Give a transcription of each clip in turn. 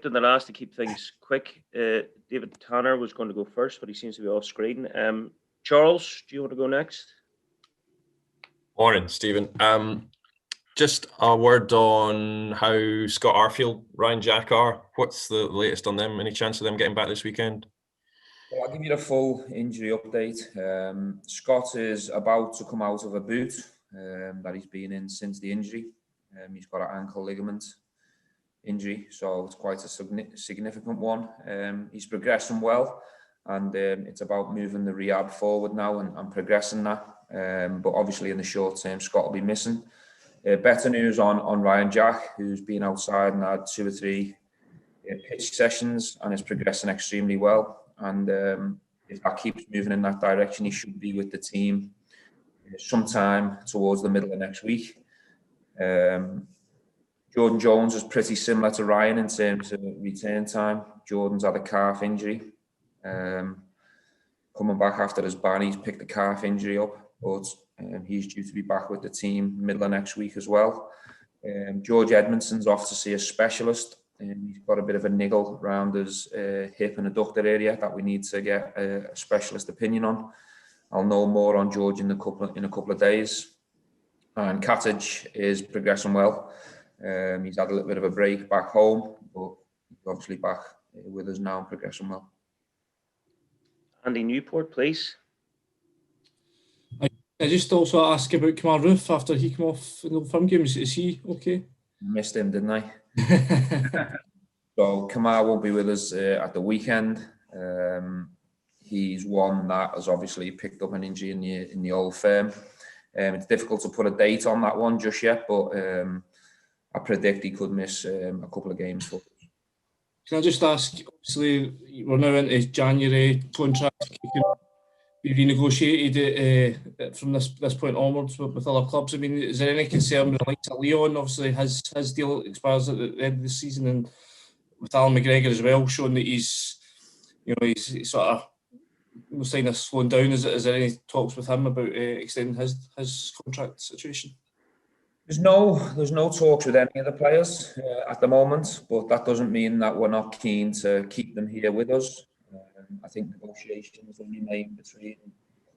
skipped in the last to keep things quick. David Tanner was going to go first, but he seems to be off screen. Charles, do you want to go next? Morning, Stephen. Just a word on how Scott Arfield, Ryan Jack are. What's the latest on them? Any chance of them getting back this weekend? Well, I'll give you the full injury update. Scott is about to come out of a boot that he's been in since the injury. He's got an ankle ligament injury, so it's quite a significant one. He's progressing well, and it's about moving the rehab forward now and progressing that. But obviously in the short term, Scott will be missing. Better news on Ryan Jack, who's been outside and had 2 or 3 pitch sessions and is progressing extremely well. And if that keeps moving in that direction, he should be with the team sometime towards the middle of next week. Jordan Jones is pretty similar to Ryan in terms of return time. Jordan's had a calf injury. Coming back after his ban, he's picked the calf injury up, but he's due to be back with the team middle of next week as well. George Edmondson's off to see a specialist. He's got a bit of a niggle around his hip and adductor area that we need to get a specialist opinion on. I'll know more on George in a couple of days. And Katic is progressing well. He's had a little bit of a break back home, but he's obviously back with us now and progressing well. Andy Newport, please. I just also ask about Kamal Roof after he came off in the firm games. Is he okay? Missed him, didn't I? So Kamal won't be with us at the weekend. He's one that has obviously picked up an injury in the old firm. It's difficult to put a date on that one just yet, but I predict he could miss a couple of games for us. Can I just ask, obviously, we're now into January, contracts can be renegotiated from this point onwards with other clubs. I mean, is there any concern with the likes of Leon? Obviously, his deal expires at the end of the season, and with Alan McGregor as well, showing that he's sort of most likely slowing down. Is there any talks with him about extending his contract situation? There's no talks with any of the players at the moment, but that doesn't mean that we're not keen to keep them here with us. I think negotiations will remain between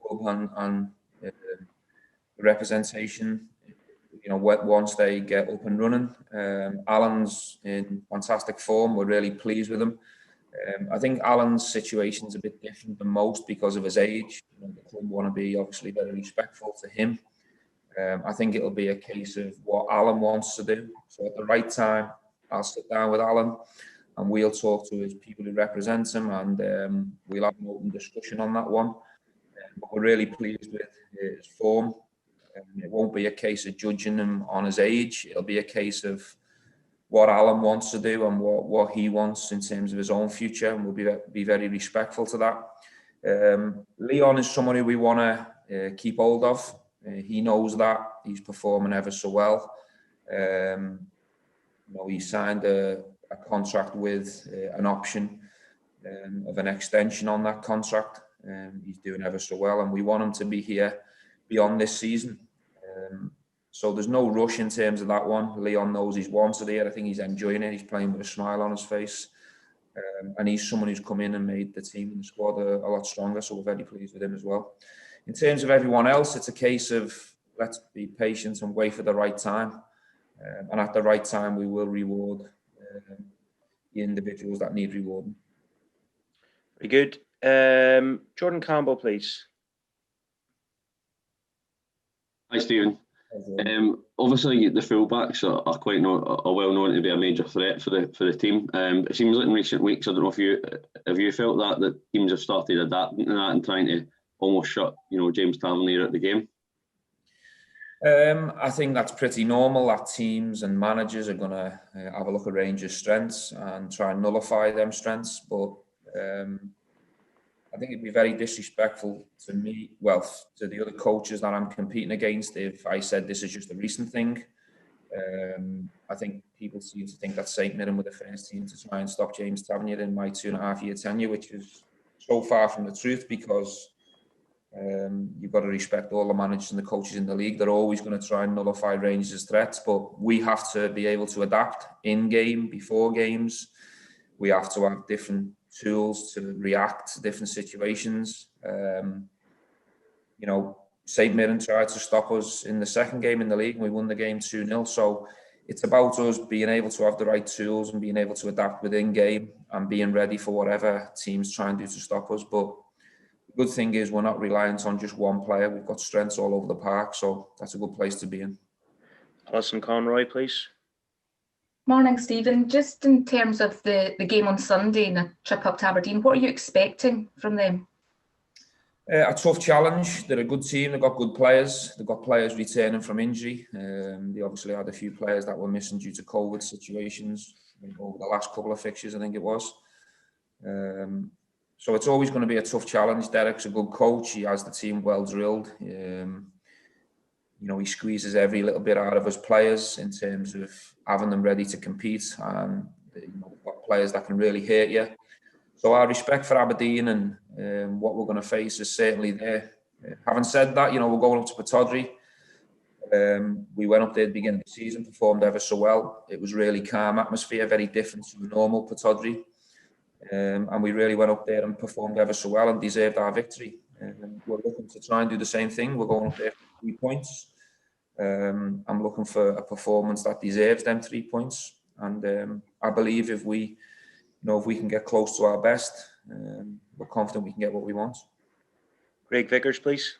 club and the representation. Once they get up and running. Alan's in fantastic form. We're really pleased with him. I think Alan's situation is a bit different than most because of his age. The club want to be obviously very respectful to him. I think it'll be a case of what Alan wants to do. So at the right time, I'll sit down with Alan and we'll talk to his people who represent him, and we'll have an open discussion on that one. But we're really pleased with his form. It won't be a case of judging him on his age. It'll be a case of what Alan wants to do and what he wants in terms of his own future, and we'll be very respectful to that. Leon is someone who we want to keep hold of. He knows that. He's performing ever so well. He signed a contract with an option of an extension on that contract. He's doing ever so well, and we want him to be here beyond this season. So there's no rush in terms of that one. Leon knows he's wanted here. I think he's enjoying it. He's playing with a smile on his face. And he's someone who's come in and made the team and the squad a lot stronger. So we're very pleased with him as well. In terms of everyone else, it's a case of let's be patient and wait for the right time. And at the right time, we will reward the individuals that need rewarding. Very good. Jordan Campbell, please. Hi, Stephen. Obviously, the fullbacks are quite well known to be a major threat for the team. It seems like in recent weeks, I don't know if you felt that teams have started adapting to that and trying to almost shut James Tavernier at the game. I think that's pretty normal. That teams and managers are going to have a look at Rangers' strengths and try and nullify them strengths. But I think it'd be very disrespectful to me, to the other coaches that I'm competing against, if I said this is just a recent thing. I think people seem to think that St Mirren were the first team to try and stop James Tavernier in my 2.5-year tenure, which is so far from the truth, because you've got to respect all the managers and the coaches in the league. They're always going to try and nullify Rangers' threats, but we have to be able to adapt in game, before games, we have to have different tools to react to different situations. St Mirren tried to stop us in the second game in the league and we won the game 2-0. So it's about us being able to have the right tools and being able to adapt within game and being ready for whatever teams try and do to stop us. But the good thing is we're not reliant on just one player. We've got strengths all over the park, so that's a good place to be in. Alison Conroy, please. Morning, Stephen. Just in terms of the game on Sunday and the trip up to Aberdeen, what are you expecting from them? A tough challenge. They're a good team. They've got good players. They've got players returning from injury. They obviously had a few players that were missing due to COVID situations over the last couple of fixtures, I think it was. So it's always going to be a tough challenge. Derek's a good coach. He has the team well drilled. He squeezes every little bit out of his players in terms of having them ready to compete, and got players that can really hurt you. So our respect for Aberdeen and what we're going to face is certainly there. Having said that, we're going up to Pittodrie. We went up there at the beginning of the season, performed ever so well. It was really calm atmosphere, very different to the normal Pittodrie. And we really went up there and performed ever so well and deserved our victory. We're looking to try and do the same thing. We're going up there for 3 points. I'm looking for a performance that deserves them 3 points. And I believe if we can get close to our best, we're confident we can get what we want. Craig Vickers, please.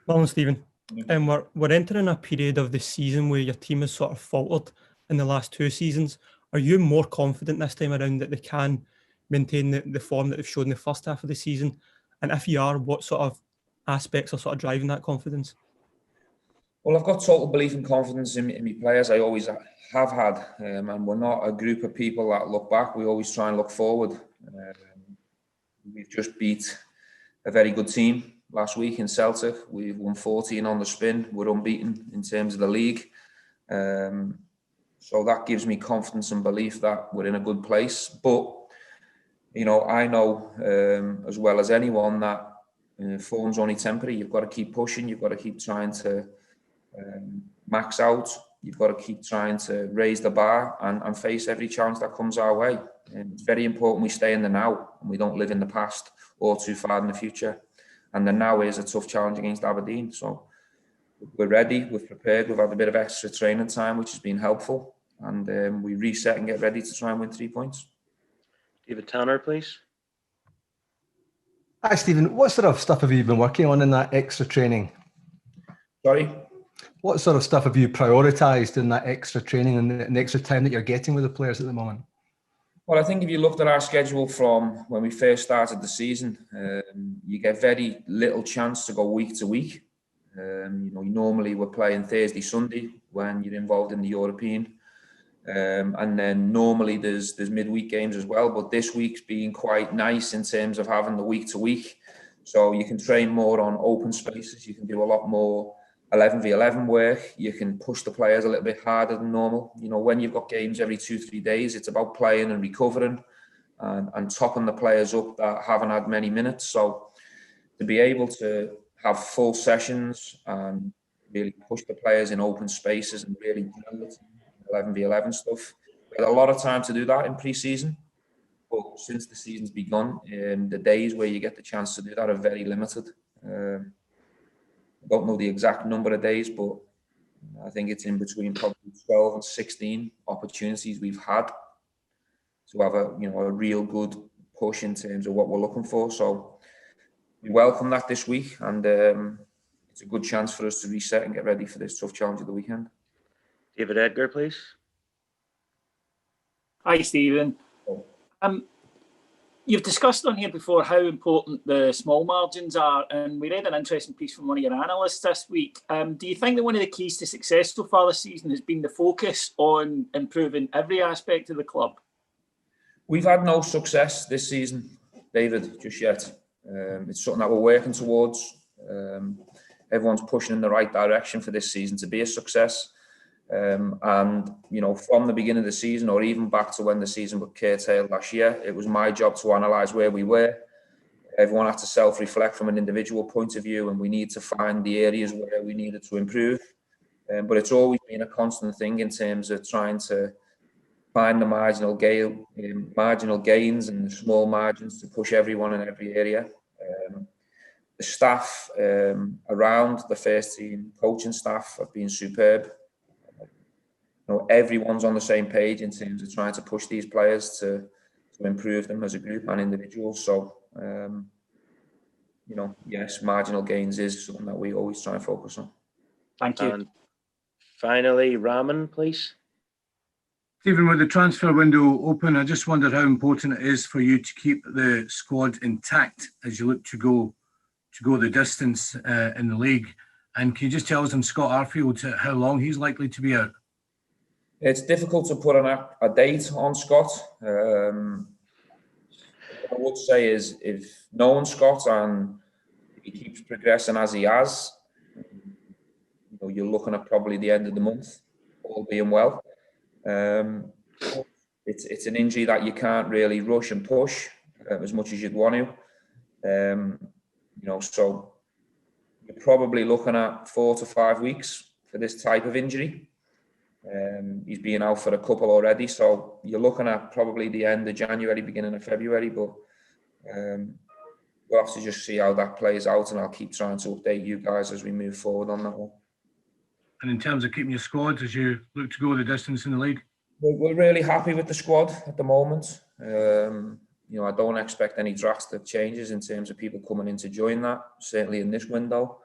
Morning, Stephen. We're entering a period of the season where your team has sort of faltered in the last 2 seasons. Are you more confident this time around that they can maintain the form that they've shown in the first half of the season? And if you are, what sort of aspects are sort of driving that confidence? Well, I've got total belief and confidence in my players. I always have had. And we're not a group of people that look back. We always try and look forward. We've just beat a very good team last week in Celtic. We've won 14 on the spin. We're unbeaten in terms of the league. So that gives me confidence and belief that we're in a good place. But, I know as well as anyone that form's only temporary. You've got to keep pushing. You've got to keep trying to max out. You've got to keep trying to raise the bar and face every challenge that comes our way. And it's very important we stay in the now and we don't live in the past or too far in the future. And the now is a tough challenge against Aberdeen. So we're ready, we've prepared, we've had a bit of extra training time, which has been helpful. And we reset and get ready to try and win 3 points. David Tanner, please. Hi, Stephen. What sort of stuff have you been working on in that extra training? Sorry? What sort of stuff have you prioritised in that extra training and the extra time that you're getting with the players at the moment? Well, I think if you looked at our schedule from when we first started the season, you get very little chance to go week to week. Normally we're playing Thursday, Sunday when you're involved in the European. And then normally there's midweek games as well, but this week's been quite nice in terms of having the week to week. So you can train more on open spaces. You can do a lot more 11v11 work. You can push the players a little bit harder than normal. When you've got games every 2-3 days, it's about playing and recovering and topping the players up that haven't had many minutes. So to be able to have full sessions and really push the players in open spaces and really drill the team 11v11 stuff. We had a lot of time to do that in pre-season, but since the season's begun, the days where you get the chance to do that are very limited. I don't know the exact number of days, but I think it's in between probably 12 and 16 opportunities we've had to have a real good push in terms of what we're looking for. So we welcome that this week, and it's a good chance for us to reset and get ready for this tough challenge of the weekend. David Edgar, please. Hi, Stephen. You've discussed on here before how important the small margins are, and we read an interesting piece from one of your analysts this week. Do you think that one of the keys to success so far this season has been the focus on improving every aspect of the club? We've had no success this season, David, just yet. It's something that we're working towards. Everyone's pushing in the right direction for this season to be a success. And from the beginning of the season, or even back to when the season was curtailed last year, it was my job to analyse where we were. Everyone had to self-reflect from an individual point of view, and we need to find the areas where we needed to improve. But it's always been a constant thing in terms of trying to find the marginal gains and the small margins to push everyone in every area. The staff around the first team, coaching staff, have been superb. Everyone's on the same page in terms of trying to push these players to improve them as a group and individuals. So, yes, marginal gains is something that we always try and focus on. Thank you. And finally, Raman, please. Stephen, with the transfer window open, I just wondered how important it is for you to keep the squad intact as you look to go the distance in the league. And can you just tell us on Scott Arfield how long he's likely to be out? It's difficult to put a date on Scott. What I would say is, if knowing Scott and he keeps progressing as he has, you're looking at probably the end of the month, all being well. It's an injury that you can't really rush and push as much as you'd want to. So you're probably looking at 4 to 5 weeks for this type of injury. He's been out for a couple already, so you're looking at probably the end of January, beginning of February. But we'll have to just see how that plays out, and I'll keep trying to update you guys as we move forward on that one. And in terms of keeping your squad as you look to go the distance in the league? We're really happy with the squad at the moment. I don't expect any drastic changes in terms of people coming in to join that, certainly in this window.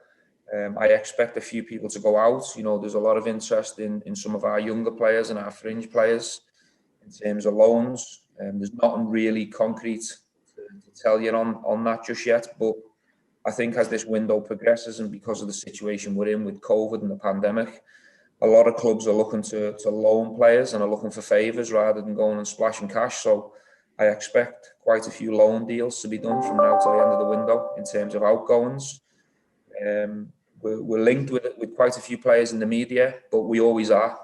I expect a few people to go out. There's a lot of interest in some of our younger players and our fringe players in terms of loans. There's nothing really concrete to tell you on that just yet, but I think as this window progresses, and because of the situation we're in with COVID and the pandemic, a lot of clubs are looking to loan players and are looking for favours rather than going and splashing cash. So I expect quite a few loan deals to be done from now to the end of the window in terms of outgoings. We're linked with quite a few players in the media, but we always are.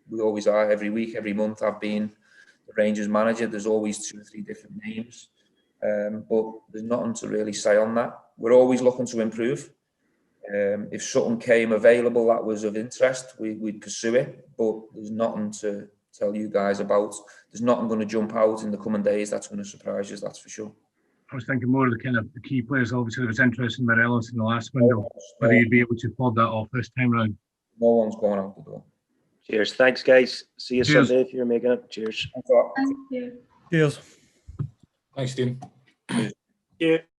We always are. Every week, every month, I've been the Rangers manager. There's always 2 or 3 different names, but there's nothing to really say on that. We're always looking to improve. If something came available that was of interest, we'd pursue it, but there's nothing to tell you guys about. There's nothing going to jump out in the coming days that's going to surprise you, that's for sure. I was thinking more of the key players. Obviously, there was interest in Morelos in the last window. Whether you'd be able to pull that off this time round? No one's going out the door. Cheers. Thanks, guys. See you Cheers. Sunday if you're making it. Cheers. Thanks a lot. Thank you. Cheers. Thanks, Dean. Yeah.